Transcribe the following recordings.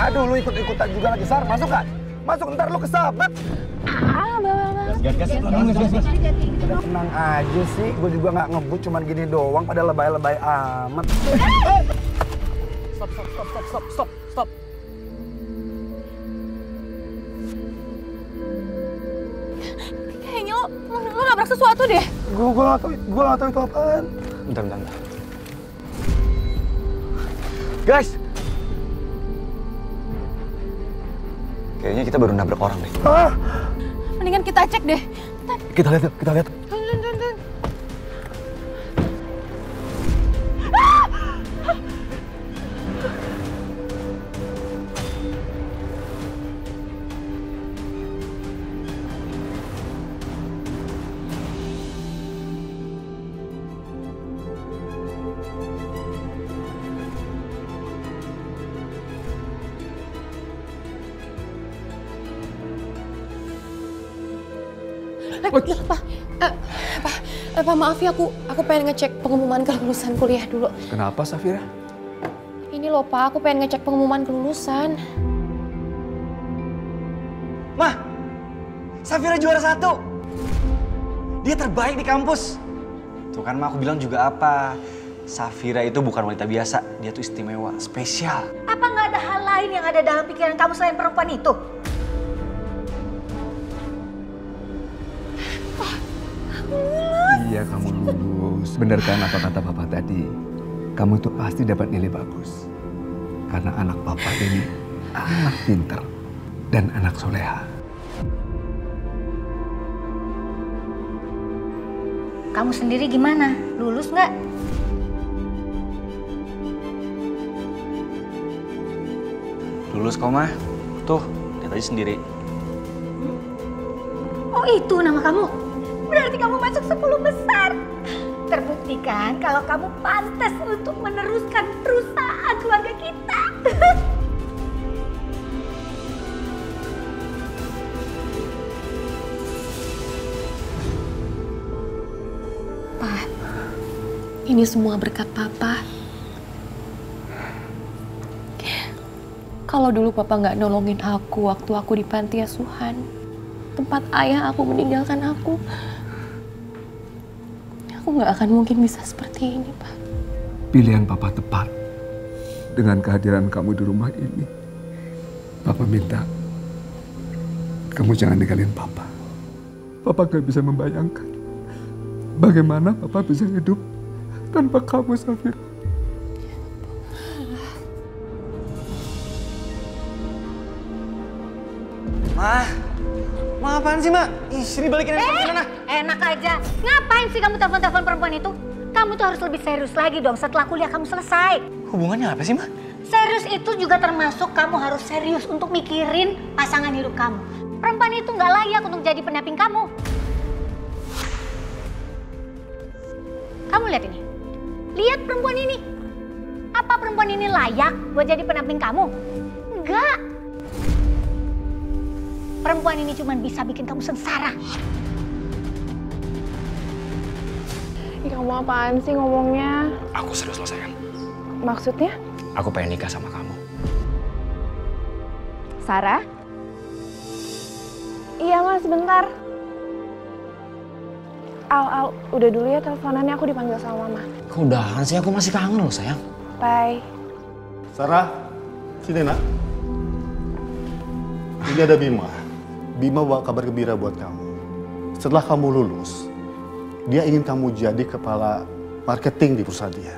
Aduh, lu ikut-ikutan juga lagi, Sar. Masuk kan? Masuk, ntar lu kesabet. Gas. Udah tenang aja sih. Gue juga nggak ngebut, cuman gini doang. Pada lebay-lebay amat. Stop. Kayaknya lo nabrak sesuatu deh. Gue nggak tahu itu apaan. Bentar. Guys, Kayaknya kita baru nabrak orang deh. Mendingan kita cek deh. kita lihat. Tun. Pak, maaf ya, aku pengen ngecek pengumuman kelulusan kuliah dulu. Kenapa, Safira? Ini loh Pak, aku pengen ngecek pengumuman kelulusan. Mah, Safira juara 1. Dia terbaik di kampus. Tuh kan Mah, aku bilang juga apa. Safira itu bukan wanita biasa, dia tuh istimewa, spesial. Apa nggak ada hal lain yang ada dalam pikiran kamu selain perempuan itu? Iya, kamu lulus. Bener kan apa kata Papa tadi? Kamu itu pasti dapat nilai bagus. Karena anak Papa ini anak pinter dan anak soleha. Kamu sendiri gimana? Lulus nggak? Lulus kok Mah. Tuh, lihat aja sendiri. Oh itu nama kamu? Berarti kamu masuk 10 besar. Terbuktikan kalau kamu pantas untuk meneruskan perusahaan keluarga kita. Pak, ini semua berkat Papa. Kalau dulu Papa nggak nolongin aku waktu aku di panti asuhan, tempat ayah aku meninggalkan aku nggak akan mungkin bisa seperti ini, Pak. Pilihan Papa tepat. Dengan kehadiran kamu di rumah ini, Papa minta kamu jangan ninggalin Papa. Papa gak bisa membayangkan bagaimana Papa bisa hidup tanpa kamu, Safira. Ma apaan sih, Ma? Sini balikin handphone. Enak aja. Ngapain sih kamu telepon-telepon perempuan itu? Kamu tuh harus lebih serius lagi dong setelah kuliah kamu selesai. Hubungannya apa sih, Ma? Serius itu juga termasuk kamu harus serius untuk mikirin pasangan hidup kamu. Perempuan itu nggak layak untuk jadi pendamping kamu. Kamu lihat ini. Lihat perempuan ini. Apa perempuan ini layak buat jadi pendamping kamu? Enggak. Perempuan ini cuma bisa bikin kamu sengsara. Kamu apaan sih ngomongnya? Aku serius loh, sayang. Maksudnya? Aku pengen nikah sama kamu. Sarah? Iya Mas, sebentar. Al, udah dulu ya teleponannya, aku dipanggil sama Mama. Kok udahan sih? Aku masih kangen loh, sayang. Bye. Sarah, sini nak. Ini ada Bima. Bima bawa kabar gembira buat kamu. Setelah kamu lulus, dia ingin kamu jadi kepala marketing di perusahaan dia.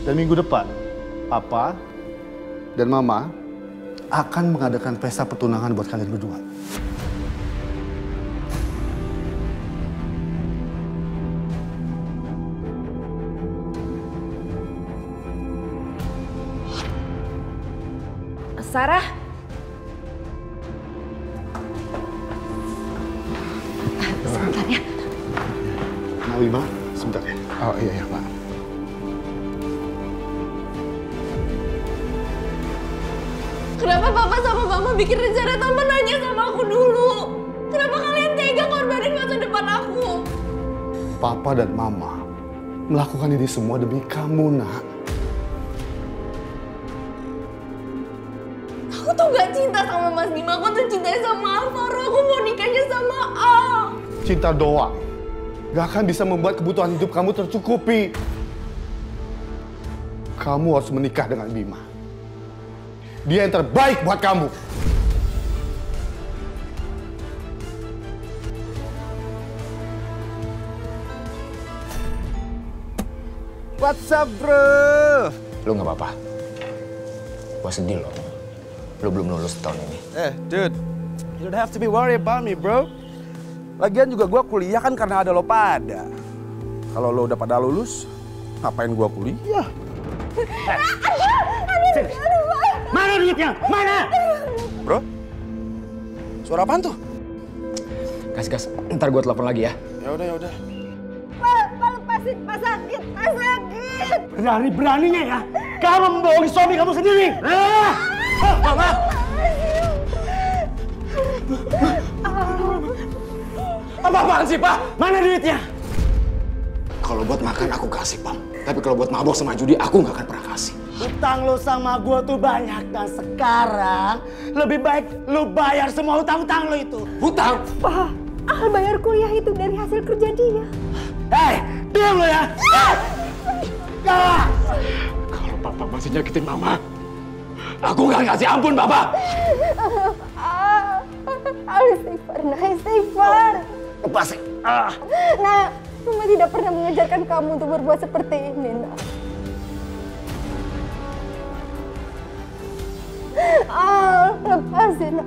Dan minggu depan, Papa dan Mama akan mengadakan pesta pertunangan buat kalian berdua. Sarah? Sebentar ya. Nah, Bima, sebentar ya. Oh iya Pak. Kenapa Papa sama Mama bikin rencana tanpa nanya sama aku dulu? Kenapa kalian tega korbanin masa depan aku? Papa dan Mama melakukan ini semua demi kamu, nak. Cinta doang gak akan bisa membuat kebutuhan hidup kamu tercukupi. Kamu harus menikah dengan Bima. Dia yang terbaik buat kamu. What's up, bro? Lu nggak apa-apa. Gua sedih loh. Lu belum lulus tahun ini. Dude, you don't have to be worried about me, bro. Lagian juga gua kuliah kan karena ada lo pada. Kalau lo udah pada lulus, ngapain gua kuliah? Mana duitnya? Mana? Bro? Suara apaan tuh? Gas, ntar gua telepon lagi ya. Yaudah. Pak, lepasin, Pak sakit. Berani-beraninya ya, kamu membohongi suami kamu sendiri. Mama! Apa-apaan sih, Pak? Mana duitnya? Kalau buat makan aku kasih, Pam. Tapi kalau buat mabok sama judi, aku nggak akan pernah kasih. Utang lu sama gua tuh banyak, dan sekarang lebih baik lu bayar semua utang-utang lu itu. Hutang? Pak, Al bayar kuliah itu dari hasil kerja dia. Hei, diam lu ya. Kalau Papa masih nyakitin Mama, aku nggak ngasih ampun, Papa. Al istighfar. Lepasin. Nah, Mama tidak pernah mengajarkan kamu untuk berbuat seperti ini, nak. Lepasin,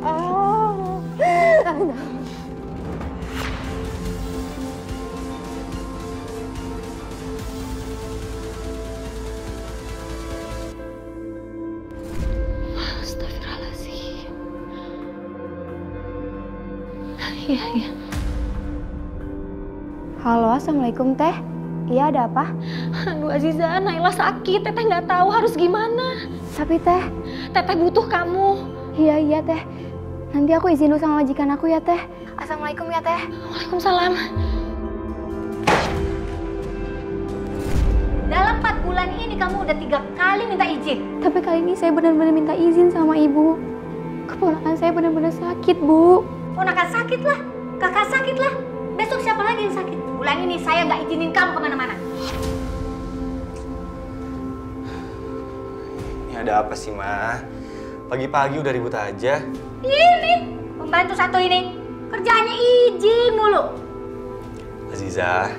Astagfirullahaladzim. Iya. Halo, assalamualaikum teh. Iya, ada apa? Aduh Aziza, Naila sakit. Teteh nggak tahu harus gimana. Tapi teh, Teteh butuh kamu. iya teh. Nanti aku izin dulu sama majikan aku ya teh. Assalamualaikum ya teh. Waalaikumsalam. Dalam 4 bulan ini kamu udah 3 kali minta izin. Tapi kali ini saya benar-benar minta izin sama ibu. Keponakan saya benar-benar sakit, Bu. Ponakan sakit lah, kakak sakit lah. Besok siapa lagi yang sakit? Bulan ini saya nggak izinin kamu kemana-mana. Ini ada apa sih, Ma? Pagi-pagi udah ribut aja. Ini, pembantu satu ini. Kerjaannya izin mulu. Aziza,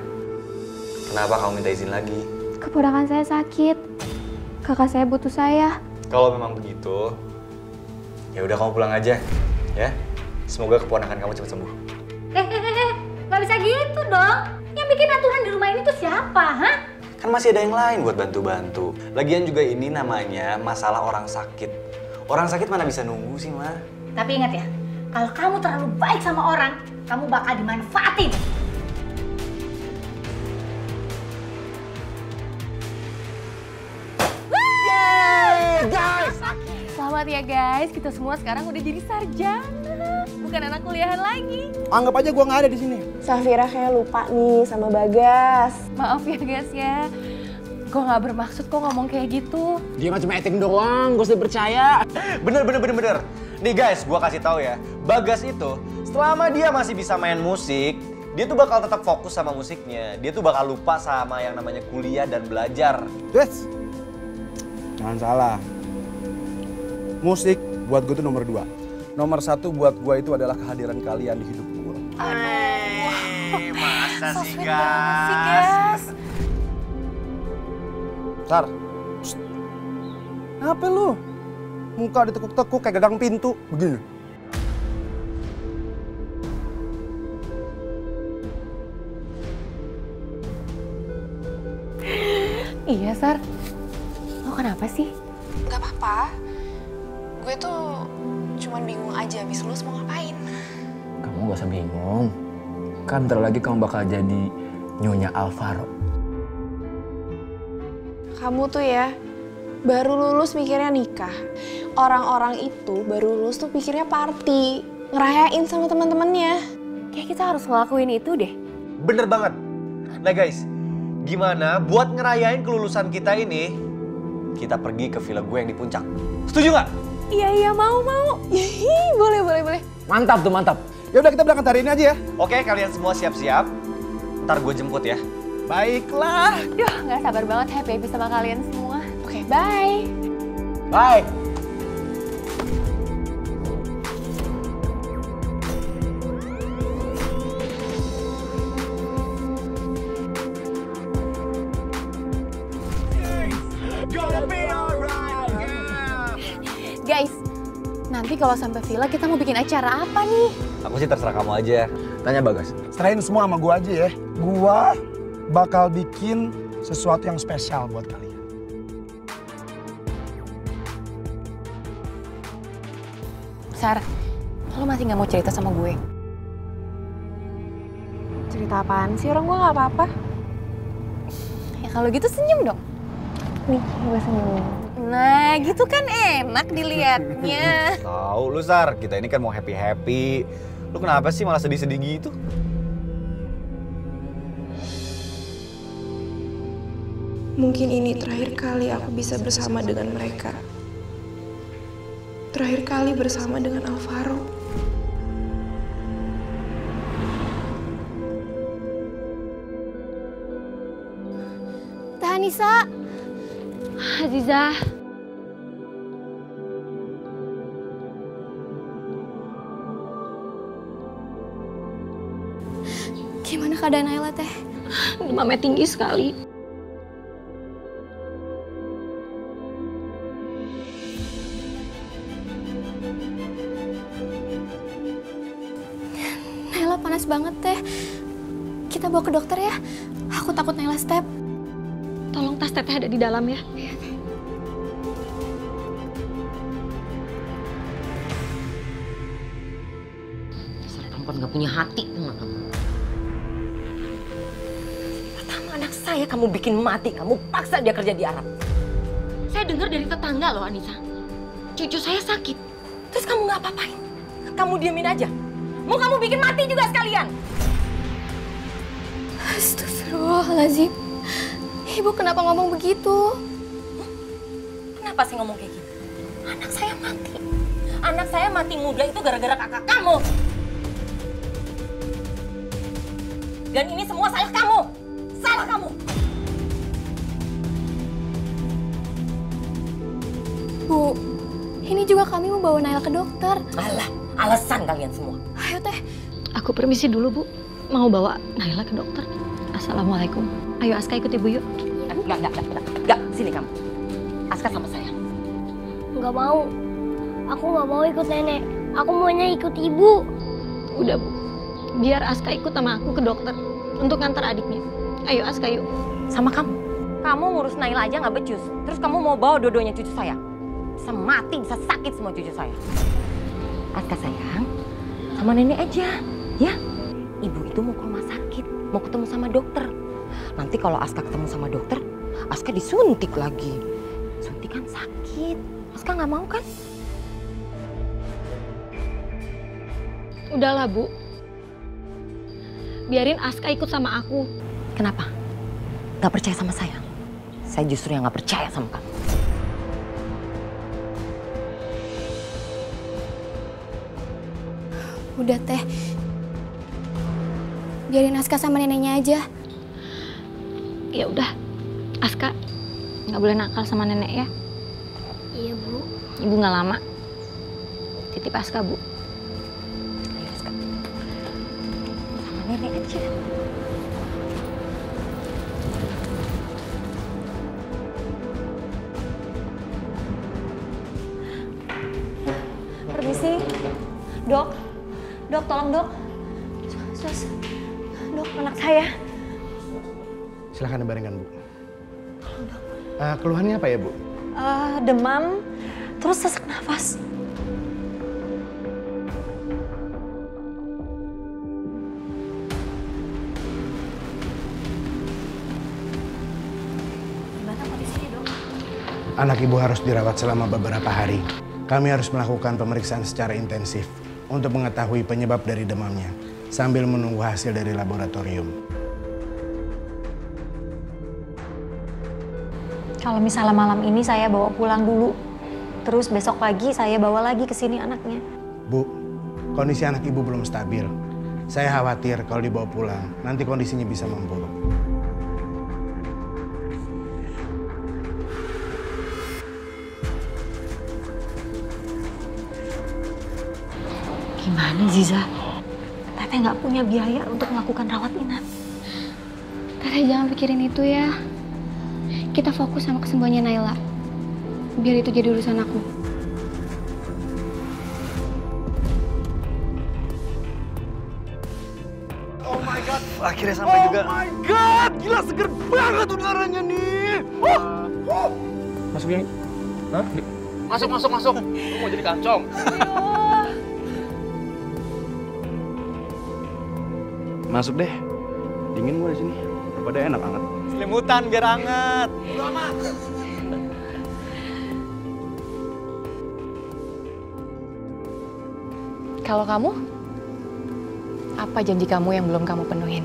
kenapa kamu minta izin lagi? Keponakan saya sakit. Kakak saya butuh saya. Kalau memang begitu, ya udah kamu pulang aja, ya. Semoga keponakan kamu cepat sembuh. Nggak bisa gitu dong. Yang bikin aturan di rumah ini tuh siapa, hah? Kan masih ada yang lain buat bantu-bantu. Lagian juga ini namanya masalah orang sakit. Orang sakit mana bisa nunggu sih, Ma? Tapi ingat ya, kalau kamu terlalu baik sama orang, kamu bakal dimanfaatin. Selamat ya guys, kita semua sekarang udah jadi sarjana. Bukan anak kuliahan lagi. Anggap aja gua nggak ada di sini. Safira kayak lupa nih sama Bagas. Maaf ya guys ya. Gue nggak bermaksud kok ngomong kayak gitu. Dia mah cuma acting doang, gak usah percaya. Bener. Nih guys, gua kasih tahu ya. Bagas itu, selama dia masih bisa main musik, dia tuh bakal tetap fokus sama musiknya. Dia tuh bakal lupa sama yang namanya kuliah dan belajar. Yes. Jangan salah. Musik buat gue tuh nomor 2. Nomor 1 buat gue itu adalah kehadiran kalian di hidup gue. Masa So sih, sweet banget sih, guys. Sar. Psst. Kenapa lu? Muka ditekuk-tekuk kayak gagang pintu. Begini. Iya Sar. Lo kenapa sih? Gak apa-apa. Gue tuh cuman bingung aja abis lulus mau ngapain. Kamu gak usah bingung. Kan bentar lagi kamu bakal jadi Nyonya Alvaro. Kamu tuh ya, baru lulus mikirnya nikah. Orang-orang itu baru lulus tuh pikirnya party. Ngerayain sama teman-temannya. Kayak kita harus ngelakuin itu deh. Bener banget. Nah guys, gimana buat ngerayain kelulusan kita ini, kita pergi ke villa gue yang di puncak. Setuju nggak? Iya mau. Boleh. Mantap tuh, mantap. Ya udah kita berangkat hari ini aja ya. Oke, kalian semua siap-siap. Ntar gue jemput ya. Baiklah. Duh, nggak sabar banget happy sama kalian semua. Oke, bye. Bye. Guys, nanti kalau sampai villa kita mau bikin acara apa nih? Aku sih terserah kamu aja. Tanya Bagas. Serahin semua sama gua aja ya. Gua bakal bikin sesuatu yang spesial buat kalian. Sarah, lo masih nggak mau cerita sama gue? Cerita apaan sih? Orang gue nggak apa-apa. Ya kalau gitu senyum dong. Nih, gue senyum. Nah, gitu kan enak dilihatnya. Tahu lu Sar, kita ini kan mau happy-happy. Lu kenapa sih malah sedih-sedih gitu? Mungkin ini terakhir kali aku bisa bersama dengan mereka. Terakhir kali bersama dengan Alvaro. Tahan Nisa. Aziza. Gimana keadaan Naila teh? Demamnya tinggi sekali. Naila panas banget teh. Kita bawa ke dokter ya. Aku takut Naila step. Tolong tas teteh ada di dalam ya. Dasar perempuan gak punya hati, enggak kamu. Pertama anak saya kamu bikin mati, kamu paksa dia kerja di Arab. Saya dengar dari tetangga loh Anissa. Cucu saya sakit. Terus kamu nggak apa-apain. Kamu diamin aja. Mau kamu bikin mati juga sekalian. Astagfirullahaladzim. Ibu kenapa ngomong begitu? Kenapa sih ngomong kayak gitu? Anak saya mati. Anak saya mati muda itu gara-gara kakak kamu. Dan ini semua salah kamu. Salah kamu. Bu, ini juga kami mau bawa Naila ke dokter. Alah, alasan kalian semua. Ayo teh. Aku permisi dulu Bu. Mau bawa Naila ke dokter. Assalamualaikum. Ayo Aska ikut ibu yuk. Enggak, sini kamu. Aska sama saya. Nggak mau. Aku nggak mau ikut nenek. Aku maunya ikut ibu. Udah Bu. Biar Aska ikut sama aku ke dokter. Untuk ngantar adiknya. Ayo Aska yuk. Sama kamu. Kamu ngurus Naila aja nggak becus. Terus kamu mau bawa dua-duanya cucu saya. Bisa mati, bisa sakit semua cucu saya. Aska sayang, sama nenek aja. Ya, ibu itu mau ke rumah sakit. Mau ketemu sama dokter. Nanti kalau Aska ketemu sama dokter, Aska disuntik lagi. Suntik kan sakit. Aska nggak mau kan? Udahlah Bu. Biarin Aska ikut sama aku. Kenapa? Gak percaya sama saya? Saya justru yang gak percaya sama kamu. Udah teh. Biarin Aska sama neneknya aja. Ya udah. Aska nggak boleh nakal sama nenek ya. Iya Bu. Ibu nggak lama. Titip Aska Bu. Ayo Aska. Sama nenek aja. Permisi. Dok. Dok, tolong dok. Sus. Dok, anak saya. Silahkan dibaringkan Bu. Keluhannya apa ya Bu? Demam, terus sesak nafas. Gimana kondisinya dok? Anak Ibu harus dirawat selama beberapa hari. Kami harus melakukan pemeriksaan secara intensif untuk mengetahui penyebab dari demamnya sambil menunggu hasil dari laboratorium. Kalau misalnya malam ini saya bawa pulang dulu, terus besok pagi saya bawa lagi ke sini anaknya. Bu, Kondisi anak ibu belum stabil. Saya khawatir kalau dibawa pulang, nanti kondisinya bisa memburuk. Gimana Ziza? Teteh nggak punya biaya untuk melakukan rawat inap. Teteh jangan pikirin itu ya. Kita fokus sama kesembuhannya Naila. Biar itu jadi urusan aku. Oh my god, akhirnya sampai juga. Oh my god, gila seger banget udaranya nih. Masuk yang... Hah? Masuk. Lu mau jadi kancong? Masuk deh. Dingin gua di sini. Daripada enak banget. Selimutan biar hangat. Kalau kamu, apa janji kamu yang belum kamu penuhin?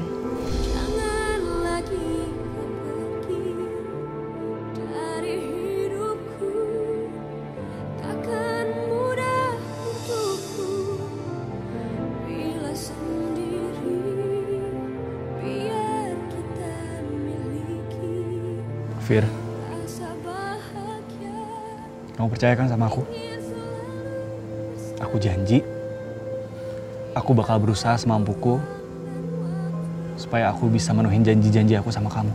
Fir, kamu percaya kan sama aku? Aku janji, aku bakal berusaha semampuku supaya aku bisa menuhin janji-janji aku sama kamu.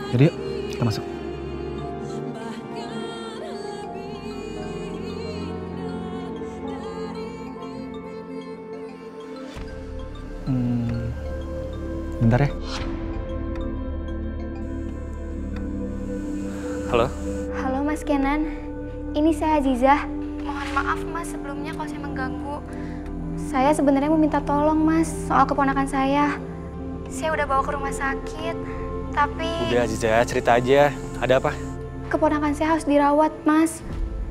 Jadi yuk, kita masuk. Bentar ya. Halo? Halo Mas Kenan, ini saya Azizah. Mohon maaf Mas sebelumnya kalau saya mengganggu. Saya sebenarnya mau minta tolong Mas soal keponakan saya. Saya udah bawa ke rumah sakit, tapi... Udah Azizah, cerita aja. Ada apa? Keponakan saya harus dirawat Mas,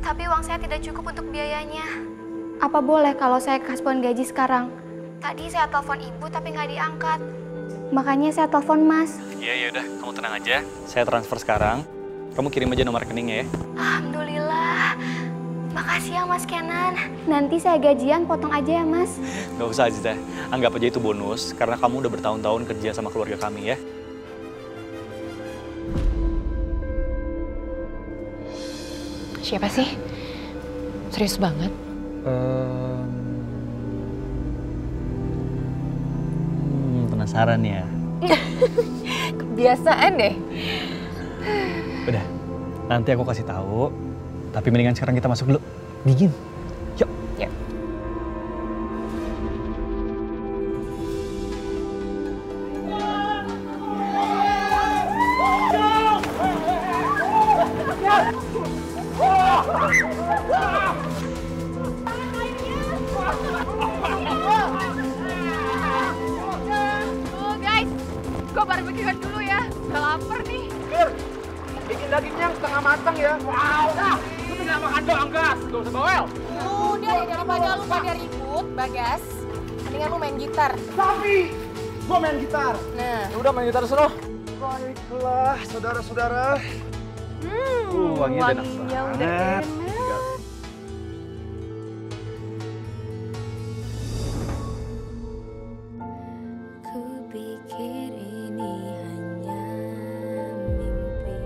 tapi uang saya tidak cukup untuk biayanya. Apa boleh kalau saya kasih gaji sekarang? Tadi saya telepon ibu tapi nggak diangkat. Makanya saya telepon Mas. Iya, udah, kamu tenang aja. Saya transfer sekarang. Kamu kirim aja nomor rekeningnya ya. Alhamdulillah. Makasih ya Mas Kenan. Nanti saya gajian potong aja ya Mas. Gak usah Azizah, anggap aja itu bonus karena kamu udah bertahun-tahun kerja sama keluarga kami ya. Siapa sih? Serius banget? Penasaran ya? Kebiasaan deh. Udah, nanti aku kasih tahu. Tapi mendingan sekarang kita masuk dulu. Dingin. Yuk. Yuk. Guys, gue barbekyuan dulu ya. Udah lapar nih. Bikin dagingnya setengah matang ya. Wow, dah. Lu tinggal makan doang, Gas. Gak usah bawel. Udah, daripada lu pada ribut, Bagas. Mendingan lu main gitar. Tapi, gua main gitar. Nah. Udah main gitar suruh. Baiklah, saudara-saudara. Wanginya enak banget. Kupikir ini hanya mimpi.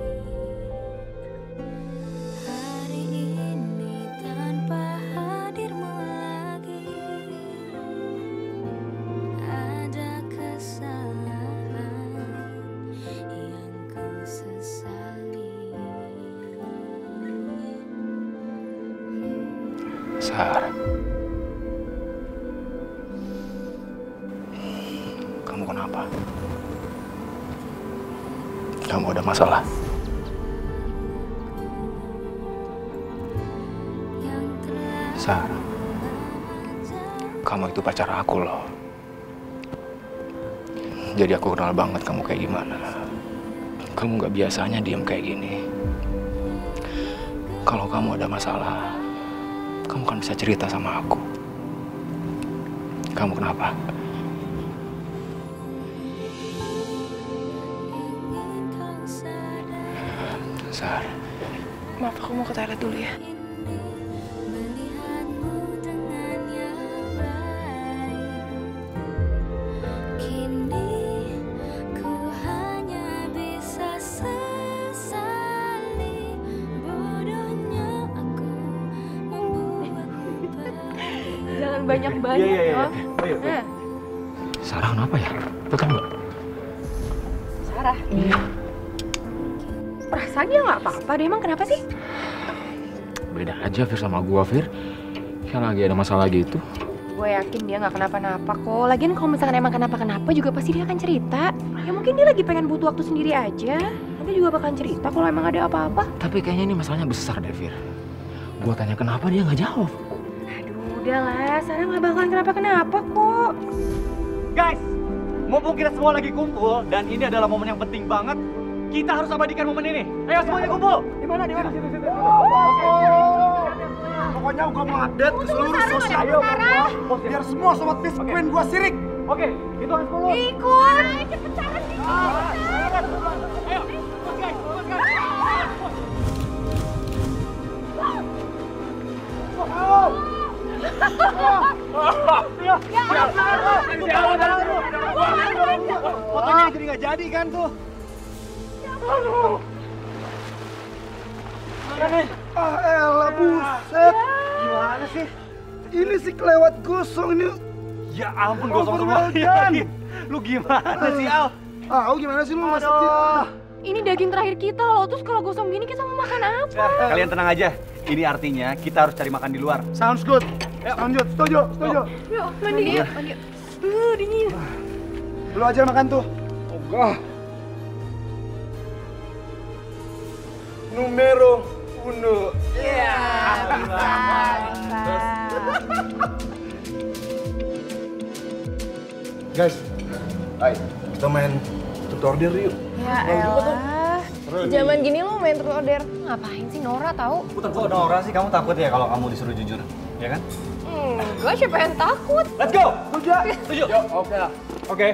Hari ini tanpa hadirmu lagi. Ada kesalahan yang ku sesali. Sar. Kamu kenapa? Kamu ada masalah? Sar, kamu itu pacar aku loh. Jadi aku kenal banget kamu kayak gimana. kamu gak biasanya diam kayak gini. Kalau kamu ada masalah, kamu kan bisa cerita sama aku. Kamu kenapa? Sar. Maaf, aku mau ke toilet dulu ya. Jangan banyak-banyak ya. Sarah kenapa ya? Lu tau nggak? Sarah? Perasaan dia nggak apa-apa deh, emang kenapa sih? Beda aja Fir sama gua, Fir. Kayak lagi ada masalah gitu. Gue yakin dia nggak kenapa-napa kok. Lagian kalau misalkan emang kenapa-kenapa juga pasti dia akan cerita. Ya mungkin dia lagi pengen butuh waktu sendiri aja. Nanti juga bakalan cerita kalau emang ada apa-apa. Tapi kayaknya ini masalahnya besar deh, Fir. Gua tanya kenapa dia nggak jawab. Udahlah, Sarah nggak bakalan kenapa-kenapa kok. Guys, mumpung kita semua lagi kumpul dan ini adalah momen yang penting banget, kita harus abadikan momen ini. Ayo semuanya kumpul. Di mana? Situ. Pokoknya gua mau update ke seluruh sosial media gua, biar semua sobat Biskuin gua sirik. Oke, hitungan 10. Ikut. Cepet Sarah sih. Ayo, guys. Fotonya jadi nggak jadi kan tuh? Ah elah buset. Gimana sih? Ini sih kelewat gosong ini. Ya ampun gosong semua. Lu gimana sih Al? Gimana sih lu maksudnya? Ini daging terakhir kita loh, terus kalau gosong gini kita mau makan apa? Kalian tenang aja. Ini artinya kita harus cari makan di luar. Sounds good. Lanjut, setuju. Yuk, mandi yuk. Dingin. Lu aja makan tuh. Ogah. Numero 1. Iya. Guys, ayo kita main tutor order yuk. Ya elah. Zaman gini lu main tutor order. Ngapain sih Nora tahu? Kok Nora sih kamu takut ya kalau kamu disuruh jujur, ya kan? Gue siapa yang takut? Let's go. Setuju. Yuk, oke.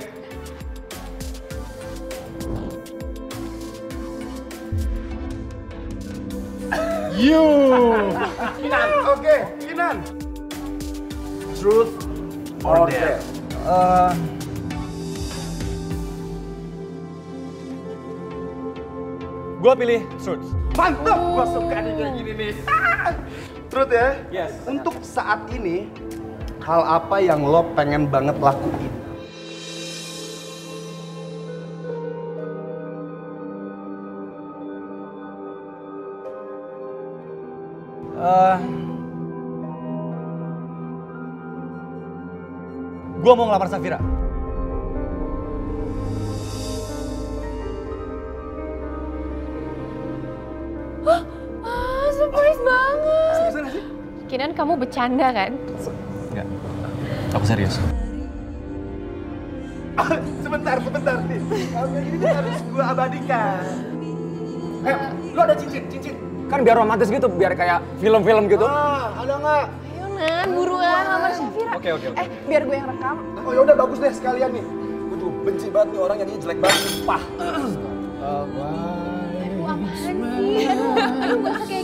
Kinan, oke, Kinan. Truth or dare? Gua pilih truth. Mantap, gua suka nih kayak gini nih. Truth ya? Yes. Untuk saat ini, hal apa yang lo pengen banget lakuin? Gua mau ngelamar Safira. Surprise banget. Kinan kamu bercanda kan? Enggak. Aku serius. Sebentar nih. Kalau kayak gini harus gua abadikan. Lo ada cincin. Kan biar romantis gitu, biar kayak film-film gitu. Ada nggak? Ayo Nan, buruan lamar Safira. Oke. Biar gue yang rekam. Oh ya udah bagus deh sekalian nih. Gue tuh benci banget nih orang yang jelek banget, sumpah. Apaan sih? Aduh, gak usah kayak